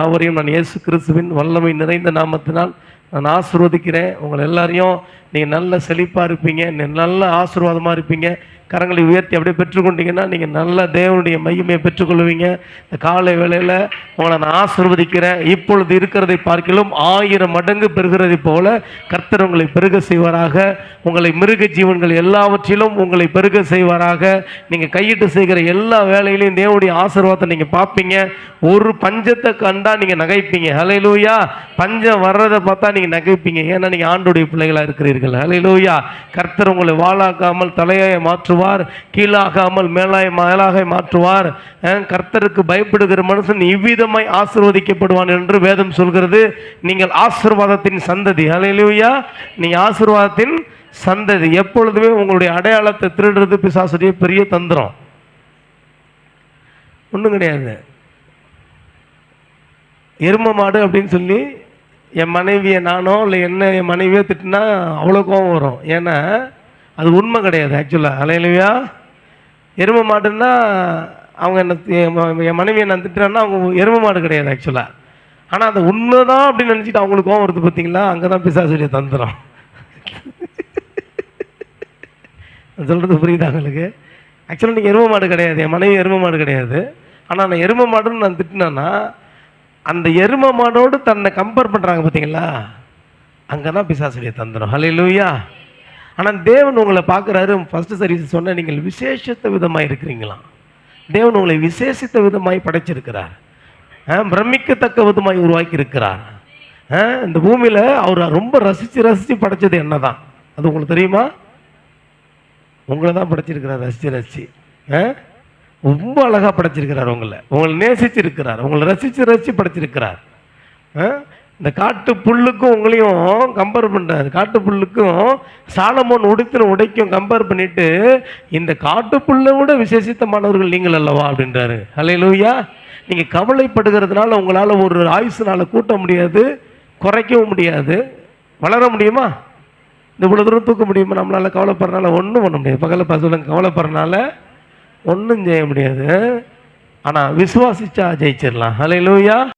அவரையும் நான் இயேசு கிறிஸ்துவின் வல்லமை நிறைந்த நாமத்தினால் நான் ஆசீர்வதிக்கிறேன். உங்களை எல்லாரையும் நீங்கள் நல்ல செழிப்பாக இருப்பீங்க, நல்ல ஆசீர்வாதமாக இருப்பீங்க. கரங்களை உயர்த்தி அப்படியே பெற்றுக்கொண்டீங்கன்னா நீங்கள் நல்ல தேவனுடைய மையமையை பெற்றுக்கொள்வீங்க. இந்த காலை வேளையில் உங்களை நான் ஆசீர்வதிக்கிறேன். இப்பொழுது இருக்கிறதை பார்க்கிலும் 1000 மடங்கு பெறுகிறதை போல கர்த்தர் உங்களை பெருக செய்வாராக. உங்களை மிருக ஜீவன்கள் எல்லாவற்றிலும் உங்களை பெருக செய்வாராக. நீங்கள் கையிட்டு செய்கிற எல்லா வேலையிலையும் தேவனுடைய ஆசீர்வாதத்தை நீங்கள் பார்ப்பீங்க. ஒரு பஞ்சத்தை கண்டா நீங்கள் நகைப்பீங்க. ஹல்லேலூயா. பஞ்சம் வர்றதை பார்த்தா நீங்கள் நகைப்பீங்க. ஏன்னா நீங்கள் ஆண்டோடைய பிள்ளைகளாக இருக்கிறீர்கள். ஹல்லேலூயா. கர்த்தர் உங்களை வாளாக்காமல் தலையாய மாற்றுவார், கீழாகாமல் மேலாக மாற்றுவார். கர்த்தருக்கு பயப்படுகிற மனுஷன் இவ்விதமாய் ஆசீர்வதிக்கப்படுவான் என்று வேதம் சொல்கிறது. நீங்கள் ஆசீர்வாதத்தின் சந்ததி. ஹல்லேலூயா. நீங்கள் ஆசீர்வாதத்தின் சந்ததி. எப்பொழுதுமே உங்களுடைய அடையாளத்தை திருடுறது பிசாசுடைய பெரிய தந்திரம். ஒன்றும் கிடையாது. எரும மாடு அப்படின்னு சொல்லி என் மனைவியை நானோ இல்லை என் மனைவியோ திட்டினா அவ்வளோ கோபம் வரும். ஏன்னா அது உண்மை கிடையாது. ஆக்சுவலாக ஹல்லேலூயா. எரும மாடுன்னா அவங்க என் மனைவியை நான் திட்டுறேன்னா அவங்க எரும மாடு கிடையாது ஆக்சுவலாக. ஆனால் அந்த உண்மை தான் அப்படின்னு நினச்சிட்டு அவங்களுக்கு கோபம் வருது. பார்த்தீங்களா? அங்கே தான் பிசாசுடைய தந்திரம். சொல்கிறது புரியுதா உங்களுக்கு? ஆக்சுவலாக நீங்கள் எரும மாடு கிடையாது, என் மனைவி எரும மாடு கிடையாது. ஆனால் நான் எரும மாடுன்னு நான் திட்டினேன்னா அந்த எரும மாடோடு தன்னை கம்பேர் பண்ணுறாங்க. பார்த்தீங்களா? அங்கே தான் பிசாசுடைய தந்திரம். ஹல்லேலூயா. ஆனால் தேவன் உங்களை பார்க்குறாரு. ஃபஸ்ட்டு சர்வீஸ் சொன்ன நீங்கள் விசேஷித்த விதமாக இருக்கிறீங்களா? தேவன் உங்களை விசேஷித்த விதமாய் படைச்சிருக்கிறார். பிரமிக்கத்தக்க விதமாய் உருவாக்கி இருக்கிறார். இந்த பூமியில் அவர் ரொம்ப ரசித்து படைச்சது என்ன தான்? அது உங்களுக்கு தெரியுமா? உங்களை தான் படைச்சிருக்கிறார். ரசித்து ரொம்ப அழகாக படைச்சிருக்கிறார். உங்களை நேசிச்சிருக்கிறார். உங்களை ரசித்து படைச்சிருக்கிறார். இந்த காட்டு புல்லுக்கும் உங்களையும் கம்பேர் பண்ணுறாரு. காட்டு புல்லுக்கும் சாலமோன் உடுத்தின உடைக்கும் கம்பேர் பண்ணிட்டு இந்த காட்டு புல்லை விட விசேஷித்தமானவர்கள் நீங்கள் அல்லவா அப்படின்றாரு. ஹல்லேலூயா. நீங்கள் கவலைப்படுகிறதுனால உங்களால் ஒரு ஆயுசுனால் கூட்ட முடியாது, குறைக்கவும் முடியாது. வளர முடியுமா? இந்த இவ்வளோ தூரம் தூக்க முடியுமா? நம்மளால் கவலைப்படுறதுனால ஒன்றும் பண்ண முடியாது. பக்கத்தில் பசங்க கவலைப்படுறதுனால ஒன்றும் செய்ய முடியாது. ஆனால் விசுவாசிச்சா ஜெயிச்சிடலாம். ஹல்லேலூயா.